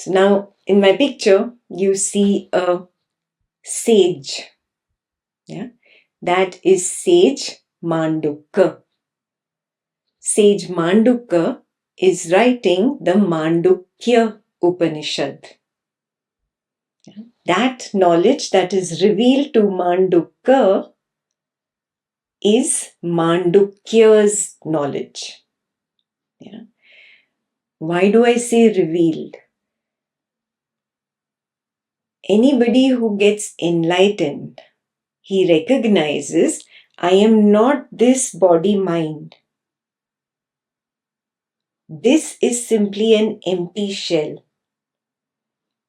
So now in my picture, you see a sage. Yeah, that is Sage Mandukya. Sage Mandukya is writing the Mandukya Upanishad. Yeah. That knowledge that is revealed to Mandukya is Mandukya's knowledge. Yeah. Why do I say revealed? Anybody who gets enlightened, he recognizes, I am not this body-mind. This is simply an empty shell.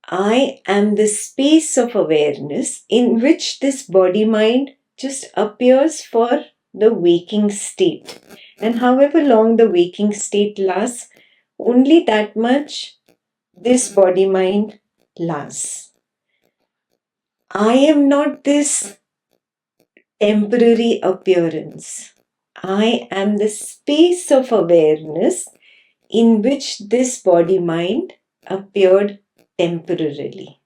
I am the space of awareness in which this body-mind just appears for the waking state. And however long the waking state lasts, only that much this body-mind lasts. I am not this temporary appearance. I am the space of awareness in which this body-mind appeared temporarily.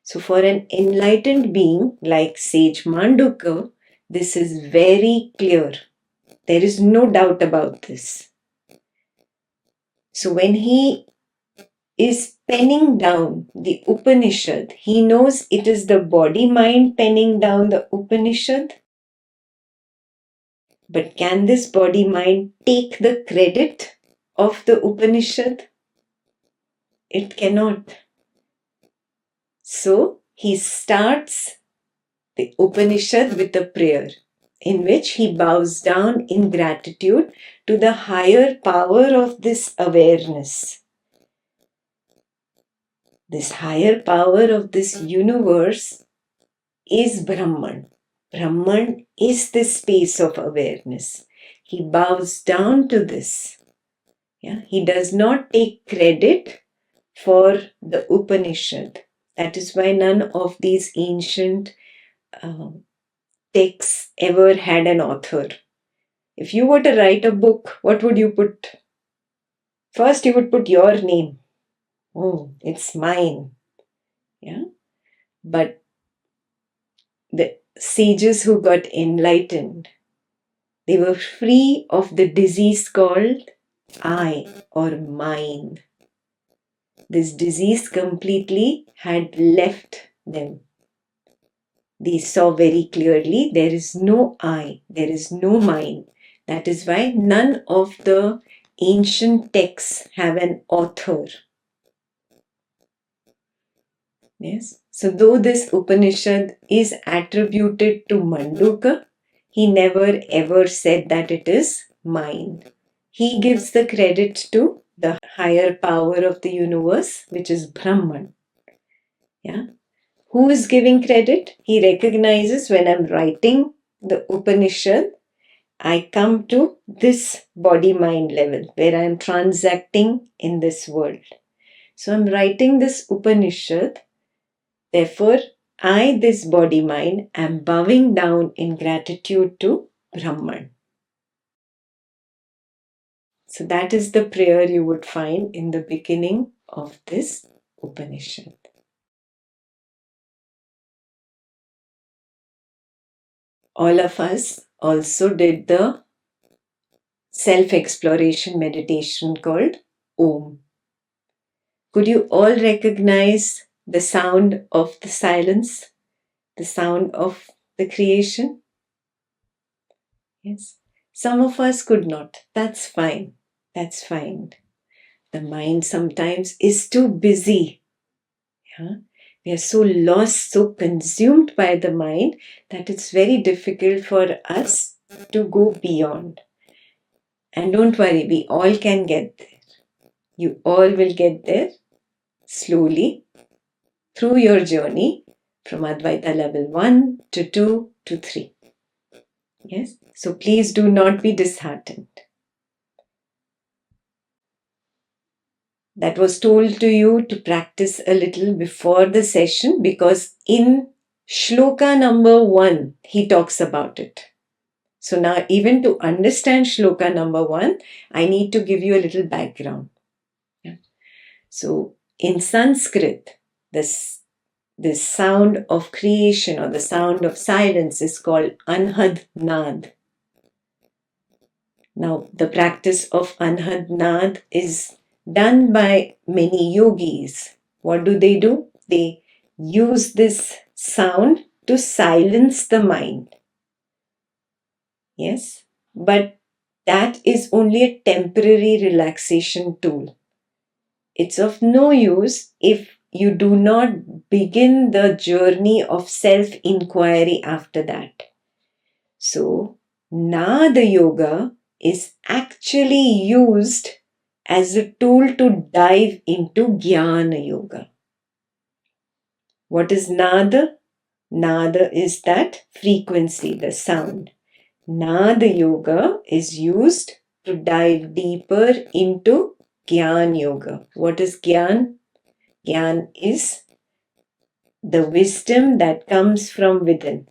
So for an enlightened being like Sage Mandukya, this is very clear. There is no doubt about this. So when he is penning down the Upanishad, he knows it is the body-mind penning down the Upanishad. But can this body-mind take the credit of the Upanishad? It cannot. So he starts the Upanishad with a prayer in which he bows down in gratitude to the higher power of this awareness. This higher power of this universe is Brahman. Brahman is the space of awareness. He bows down to this. Yeah? He does not take credit for the Upanishad. That is why none of these ancient texts ever had an author. If you were to write a book, what would you put? First, you would put your name. Oh, it's mine. Yeah. But the sages who got enlightened, they were free of the disease called I or mine. This disease completely had left them. They saw very clearly there is no I, there is no mine. That is why none of the ancient texts have an author. Yes. So though this Upanishad is attributed to Mandukya, he never ever said that it is mine. He gives the credit to the higher power of the universe, which is Brahman. Yeah. Who is giving credit? He recognizes when I'm writing the Upanishad, I come to this body-mind level where I am transacting in this world. So I'm writing this Upanishad. Therefore, I, this body-mind, am bowing down in gratitude to Brahman. So that is the prayer you would find in the beginning of this Upanishad. All of us also did the self-exploration meditation called Om. Could you all recognize the sound of the silence, the sound of the creation? Yes. Some of us could not. That's fine. That's fine. The mind sometimes is too busy. Yeah? We are so lost, so consumed by the mind that it's very difficult for us to go beyond. And don't worry, we all can get there. You all will get there slowly through your journey from Advaita level 1 to 2 to 3. Yes? So please do not be disheartened. That was told to you to practice a little before the session because in Shloka number 1, he talks about it. So now even to understand Shloka number 1, I need to give you a little background. Yeah. So In Sanskrit, this sound of creation or the sound of silence is called Anhad Nad. Now, the practice of Anhad Nad is done by many yogis. What do? They use this sound to silence the mind. Yes, but that is only a temporary relaxation tool. It's of no use if you do not begin the journey of self-inquiry after that. So, Nada Yoga is actually used as a tool to dive into Jnana Yoga. What is Nada? Nada is that frequency, the sound. Nada Yoga is used to dive deeper into Gyan Yoga. What is Gyan? Gyan is the wisdom that comes from within.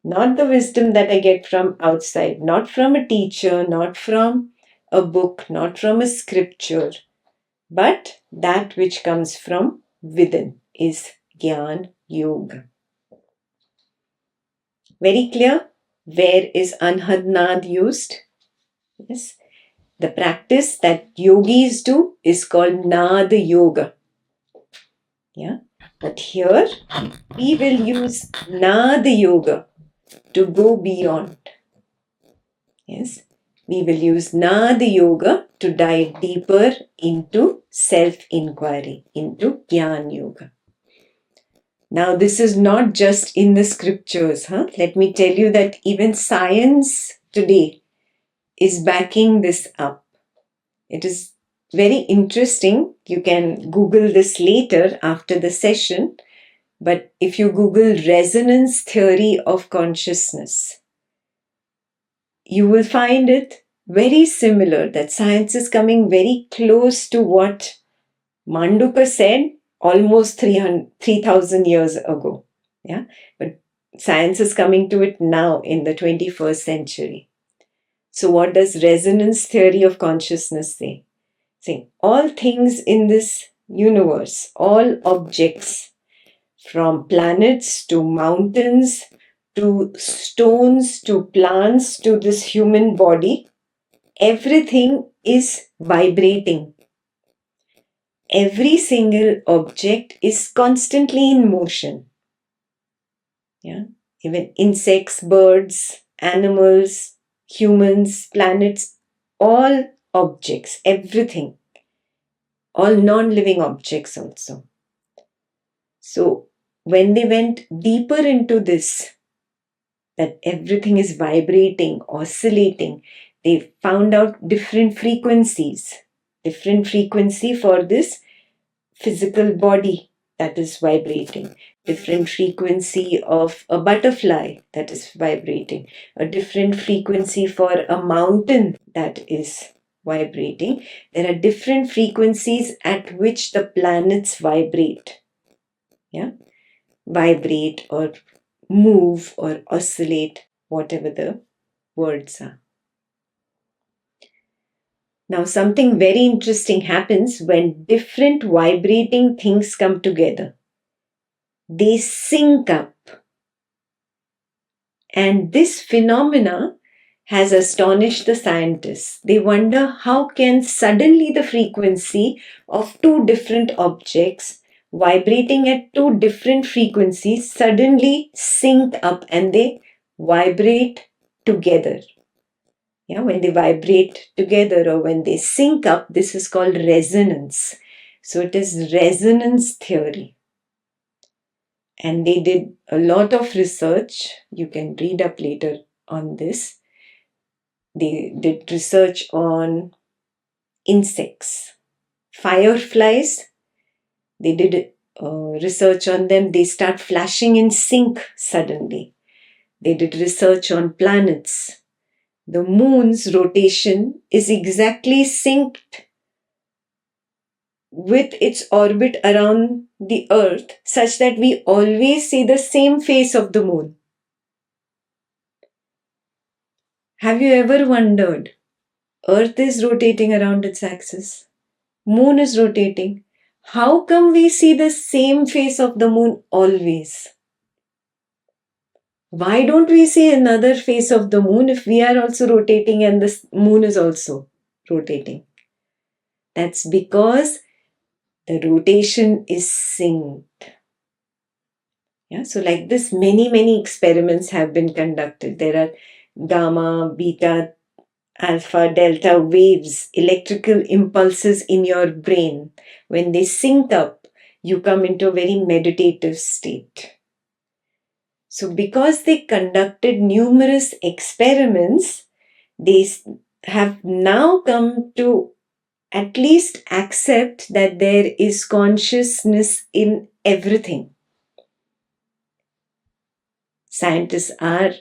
Not the wisdom that I get from outside, not from a teacher, not from a book, not from a scripture, but that which comes from within is Gyan Yoga. Very clear? Where is Anhad Nad used? Yes. The practice that yogis do is called Nada Yoga. Yeah. But here we will use Nada Yoga to go beyond. Yes. We will use Nada Yoga to dive deeper into self-inquiry, into Jnana Yoga. Now, this is not just in the scriptures. Let me tell you that even science today is backing this up. It is very interesting. You can Google this later after the session. But if you Google resonance theory of consciousness, you will find it very similar, that science is coming very close to what Mandukya said almost 3,000 years ago. Yeah, but science is coming to it now in the 21st century. So what does resonance theory of consciousness say? Saying all things in this universe, all objects, from planets to mountains to stones to plants to this human body, everything is vibrating. Every single object is constantly in motion. Yeah, even insects, birds, animals, humans, planets, all objects, everything, all non-living objects also. So when they went deeper into this, that everything is vibrating, oscillating, they found out different frequencies for this physical body that is vibrating, different frequency of a butterfly that is vibrating, a different frequency for a mountain that is vibrating. There are different frequencies at which the planets vibrate. Yeah, vibrate or move or oscillate, whatever the words are. Now, something very interesting happens when different vibrating things come together. They sync up. And this phenomena has astonished the scientists. They wonder how can suddenly the frequency of two different objects vibrating at two different frequencies suddenly sync up and they vibrate together. Yeah, when they vibrate together or when they sync up, this is called resonance. So it is resonance theory. And they did a lot of research. You can read up later on this. They did research on insects, fireflies. They did research on them. They start flashing in sync suddenly. They did research on planets. The moon's rotation is exactly synced with its orbit around the earth such that we always see the same face of the moon. Have you ever wondered? Earth is rotating around its axis. Moon is rotating. How come we see the same face of the moon always? Why don't we see another face of the moon if we are also rotating and the moon is also rotating? That's because the rotation is synced. Yeah, so like this, many experiments have been conducted. There are gamma, beta, alpha, delta waves, electrical impulses in your brain. When they sync up, you come into a very meditative state. So because they conducted numerous experiments, they have now come to at least accept that there is consciousness in everything. Scientists are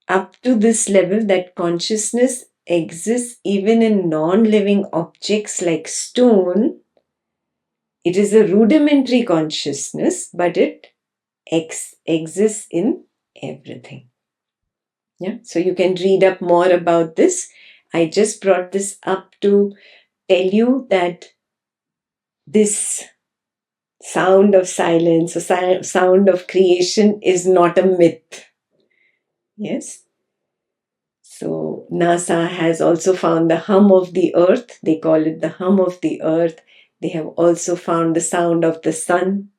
up to this level that consciousness exists even in non-living objects like stone. It is a rudimentary consciousness, but it exists in everything. Yeah, so you can read up more about this. I just brought this up to tell you that this sound of silence, a sound of creation is not a myth. Yes. So NASA has also found the hum of the earth. They call it the hum of the earth. They have also found the sound of the sun.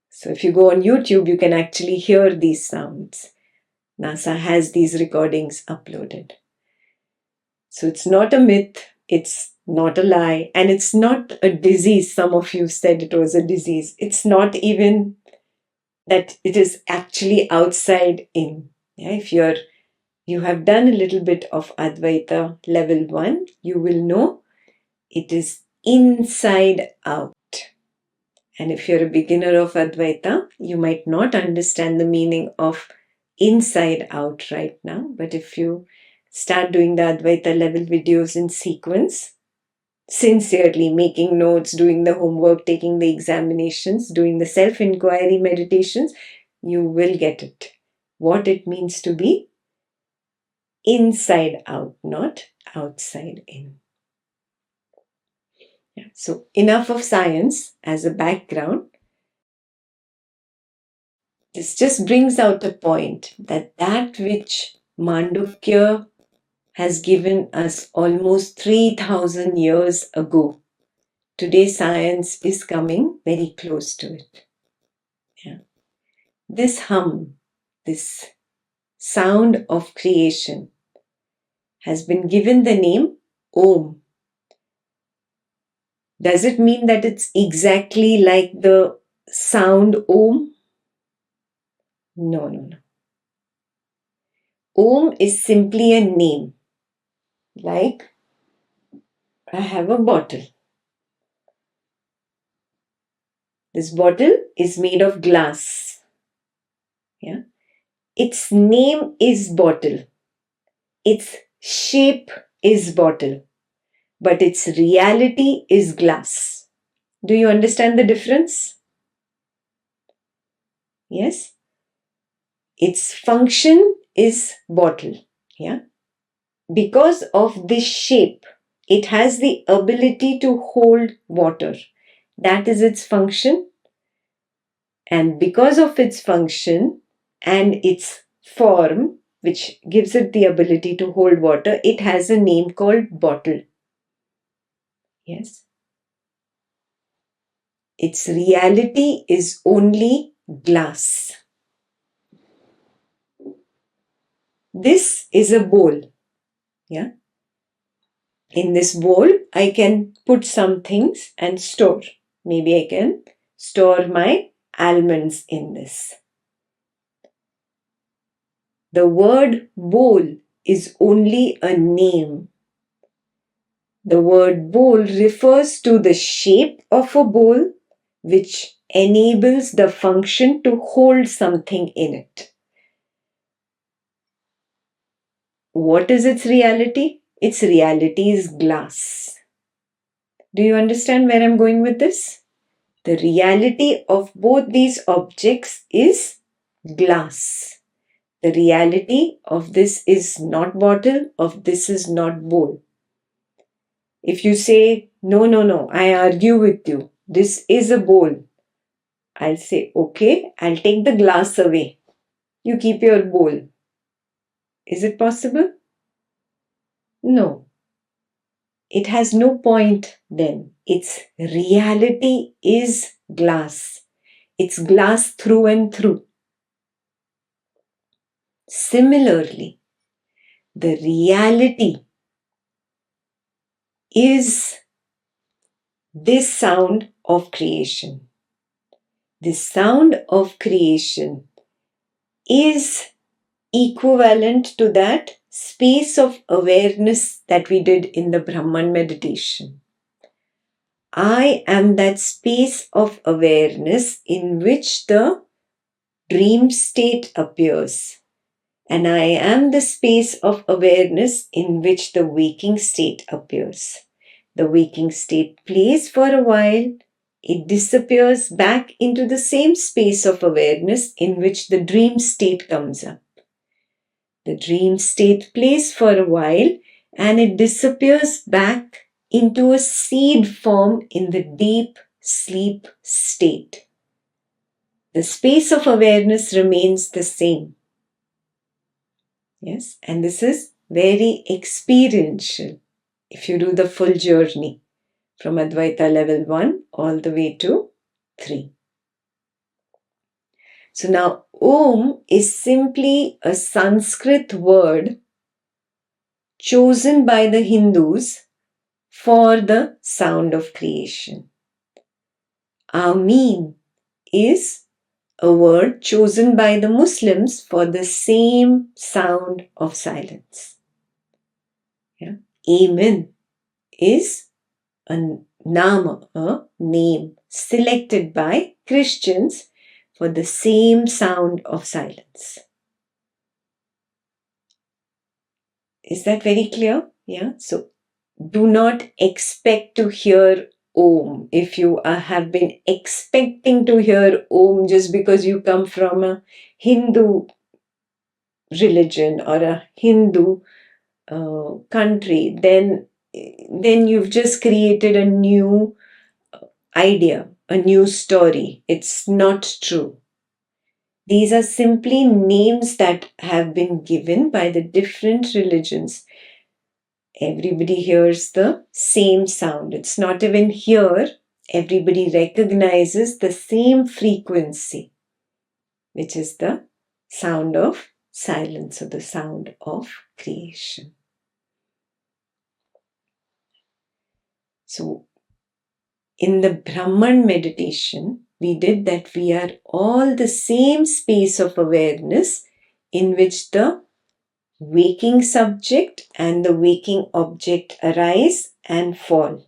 So if you go on YouTube, you can actually hear these sounds. NASA has these recordings uploaded. So it's not a myth, it's not a lie, and it's not a disease. Some of you said it was a disease. It's not even that it is actually outside in. Yeah, if you have done a little bit of Advaita level 1, you will know it is inside out. And if you're a beginner of Advaita, you might not understand the meaning of inside out right now. But if you start doing the Advaita level videos in sequence, sincerely making notes, doing the homework, taking the examinations, doing the self-inquiry meditations, you will get it. What it means to be inside out, not outside in. Yeah. So enough of science as a background. This just brings out a point that which Mandukya has given us almost 3,000 years ago, today science is coming very close to it. Yeah. This hum, this sound of creation has been given the name Om. Does it mean that it's exactly like the sound Om? No. Om is simply a name. Like, I have a bottle. This bottle is made of glass. Yeah. Its name is bottle. Its shape is bottle. But its reality is glass. Do you understand the difference? Yes. Its function is bottle. Yeah. Because of this shape, it has the ability to hold water. That is its function. And because of its function and its form, which gives it the ability to hold water, it has a name called bottle. Yes. Its reality is only glass. This is a bowl. Yeah. In this bowl, I can put some things and store. Maybe I can store my almonds in this. The word bowl is only a name. The word bowl refers to the shape of a bowl which enables the function to hold something in it. What is its reality? Its reality is glass. Do you understand where I'm going with this? The reality of both these objects is glass. The reality of this is not bottle, of this is not bowl. If you say, no, I argue with you, this is a bowl. I'll say, okay, I'll take the glass away. You keep your bowl. Is it possible? No. It has no point then. Its reality is glass. It's glass through and through. Similarly, the reality is this sound of creation. This sound of creation is equivalent to that space of awareness that we did in the Brahman meditation. I am that space of awareness in which the dream state appears. And I am the space of awareness in which the waking state appears. The waking state plays for a while. It disappears back into the same space of awareness in which the dream state comes up. The dream state plays for a while and it disappears back into a seed form in the deep sleep state. The space of awareness remains the same. Yes, and this is very experiential if you do the full journey from Advaita level 1 all the way to 3. So now Om is simply a Sanskrit word chosen by the Hindus for the sound of creation. Amin is a word chosen by the Muslims for the same sound of silence. Yeah. Amen is a nama, a name selected by Christians for the same sound of silence. Is that very clear? Yeah. So do not expect to hear Om if you have been expecting to hear Om just because you come from a Hindu religion or a Hindu country, then you've just created a new idea, a new story. It's not true. These are simply names that have been given by the different religions. Everybody hears the same sound. It's not even here. Everybody recognizes the same frequency, which is the sound of silence or the sound of creation. So, in the Brahman meditation, we did that we are all the same space of awareness in which the waking subject and the waking object arise and fall.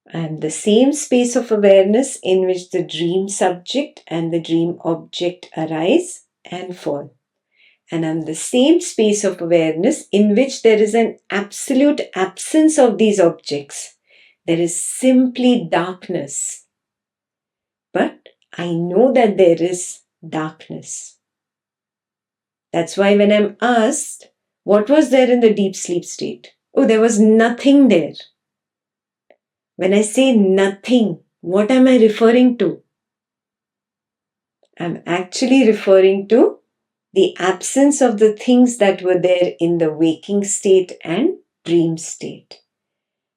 And the same space of awareness in which the dream subject and the dream object arise and fall. And I'm the same space of awareness in which there is an absolute absence of these objects. There is simply darkness. But I know that there is darkness. That's why when I'm asked, what was there in the deep sleep state? Oh, there was nothing there. When I say nothing, what am I referring to? I'm actually referring to the absence of the things that were there in the waking state and dream state.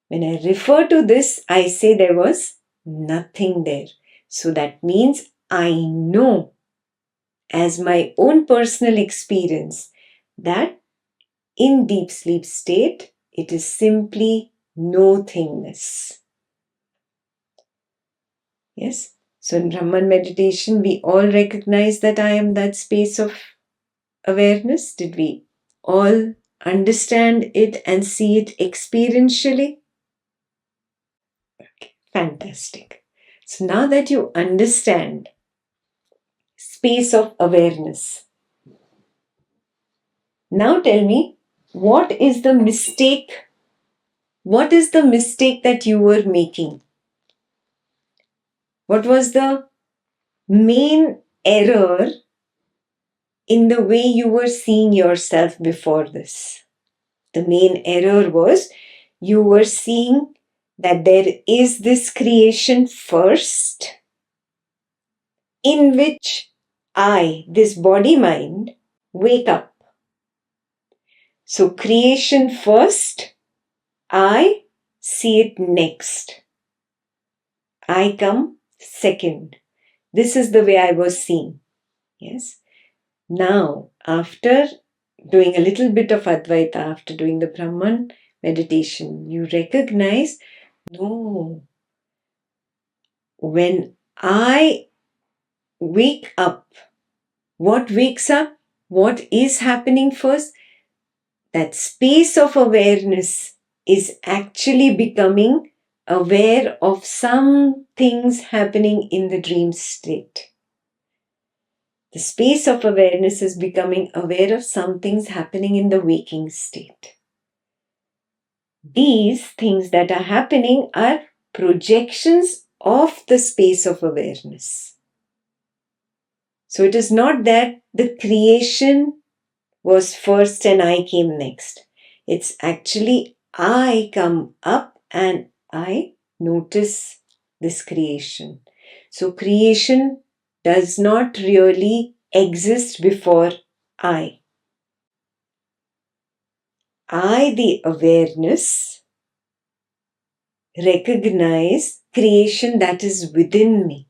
When I refer to this, I say there was nothing there. So that means I know as my own personal experience that in deep sleep state, it is simply nothingness. Yes. So in Brahman meditation, we all recognize that I am that space of awareness. Did we all understand it and see it experientially? Okay, fantastic. So now that you understand space of awareness, now tell me, what is the mistake? What is the mistake that you were making? What was the main error in the way you were seeing yourself before this? The main error was you were seeing that there is this creation first, in which I, this body mind, wake up. So creation first, I see it next. I come second. This is the way I was seen. Yes. Now, after doing a little bit of Advaita, after doing the Brahman meditation, you recognize, no, when I wake up, what wakes up? What is happening first? That space of awareness is actually becoming aware of some things happening in the dream state. The space of awareness is becoming aware of some things happening in the waking state. These things that are happening are projections of the space of awareness. So it is not that the creation was first and I came next. It's actually I come up and I notice this creation. So creation does not really exist before I. I, the awareness, recognize creation that is within me.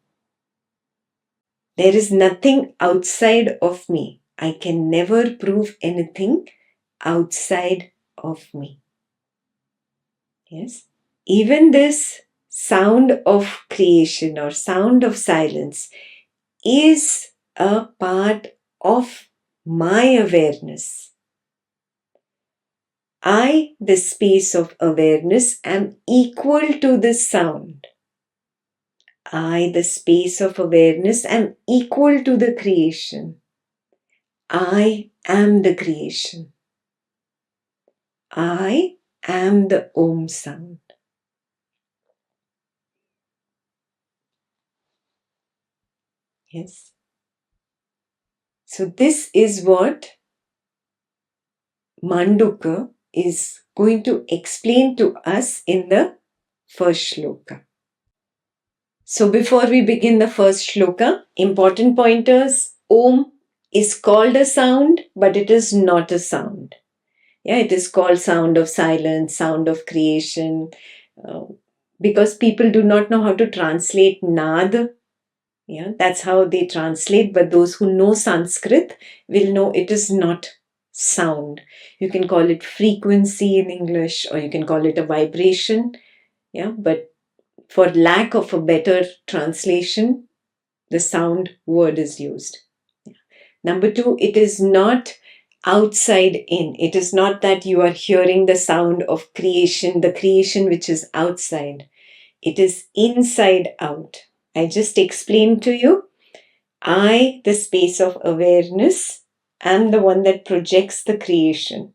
There is nothing outside of me. I can never prove anything outside of me. Yes? Even this sound of creation or sound of silence is a part of my awareness. I, the space of awareness, am equal to this sound. I, the space of awareness, am equal to the creation. I am the creation. I am the Om sound. Yes. So this is what Mandukya is going to explain to us in the first shloka. So before we begin the first shloka, important pointers. Om is called a sound, but it is not a sound. Yeah, it is called sound of silence, sound of creation, because people do not know how to translate nad. Yeah, that's how they translate. But those who know Sanskrit will know it is not sound. You can call it frequency in English, or you can call it a vibration. Yeah, but for lack of a better translation, the sound word is used. Number two, it is not outside in. It is not that you are hearing the sound of creation, the creation which is outside. It is inside out. I just explained to you, I, the space of awareness, am the one that projects the creation.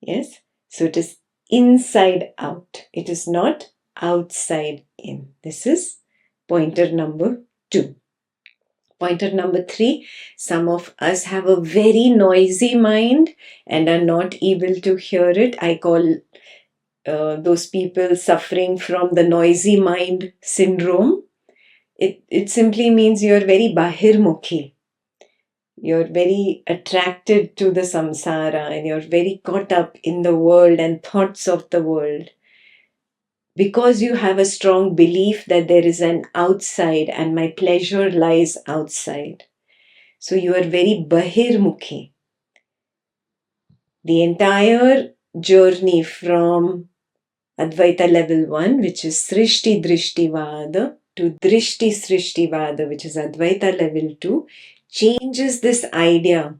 Yes? So it is inside out. It is not outside in. This is pointer number 2. Pointer number 3, some of us have a very noisy mind and are not able to hear it. I call those people suffering from the noisy mind syndrome. It simply means you're very bahirmukhi. You're very attracted to the samsara and you're very caught up in the world and thoughts of the world. Because you have a strong belief that there is an outside and my pleasure lies outside. So you are very bahirmukhi. The entire journey from Advaita level 1, which is Srishti Drishtivada, to Drishti Srishtivada, which is Advaita level 2, changes this idea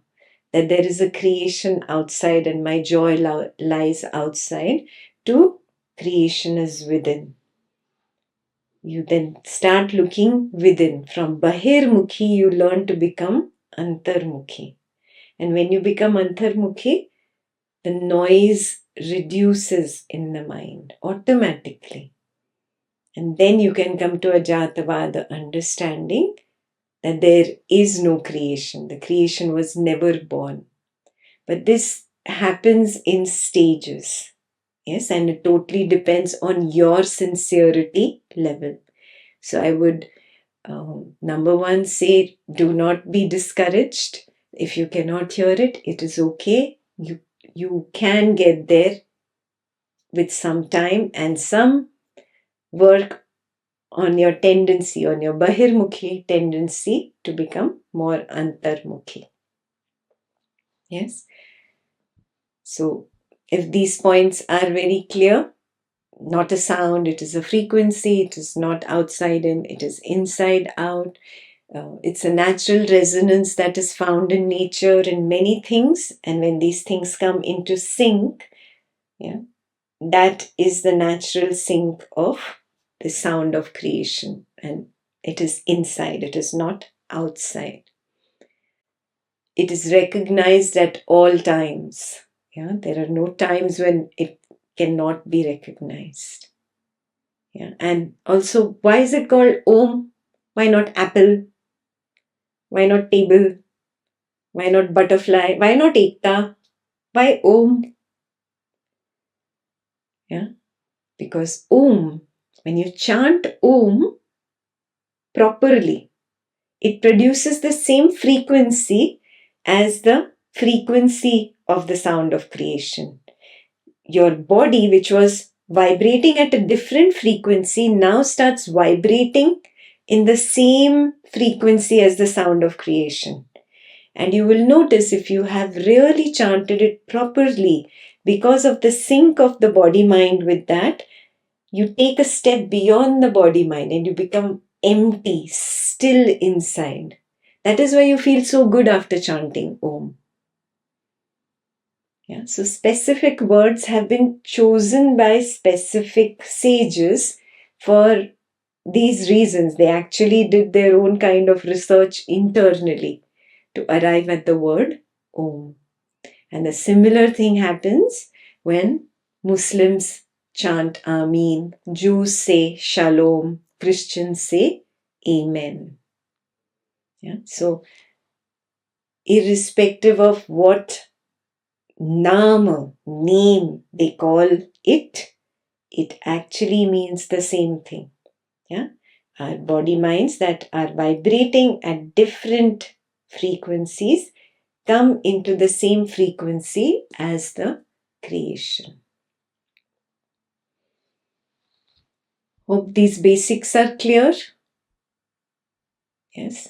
that there is a creation outside and my joy lies outside, to creation is within. You then start looking within. From Bahirmukhi, you learn to become Antarmukhi. And when you become Antarmukhi, the noise reduces in the mind automatically. And then you can come to Ajatavada understanding that there is no creation. The creation was never born. But this happens in stages. Yes, and it totally depends on your sincerity level. So I would, number one, say do not be discouraged. If you cannot hear it, it is okay. You can get there with some time and some work on your tendency, on your Bahirmukhi tendency to become more Antarmukhi. Yes. So if these points are very clear, not a sound, it is a frequency, it is not outside in, it is inside out. It's a natural resonance that is found in nature in many things, and when these things come into sync, yeah, that is the natural sync of the sound of creation, and it is inside, it is not outside. It is recognized at all times. Yeah, there are no times when it cannot be recognized. Yeah, and also, why is it called Om? Why not apple? Why not table? Why not butterfly? Why not Ekta? Why Om? Yeah, because Om, when you chant Om properly, it produces the same frequency as the frequency of the sound of creation. Your body, which was vibrating at a different frequency, now starts vibrating in the same frequency as the sound of creation. And you will notice, if you have really chanted it properly, because of the sync of the body mind with that, you take a step beyond the body mind and you become empty, still inside. That is why you feel so good after chanting Om. Yeah, so specific words have been chosen by specific sages for these reasons. They actually did their own kind of research internally to arrive at the word Om. And a similar thing happens when Muslims chant Ameen, Jews say Shalom, Christians say Amen. Yeah? So, irrespective of what name they call it, it actually means the same thing. Yeah? Our body minds that are vibrating at different frequencies come into the same frequency as the creation. Hope these basics are clear. Yes.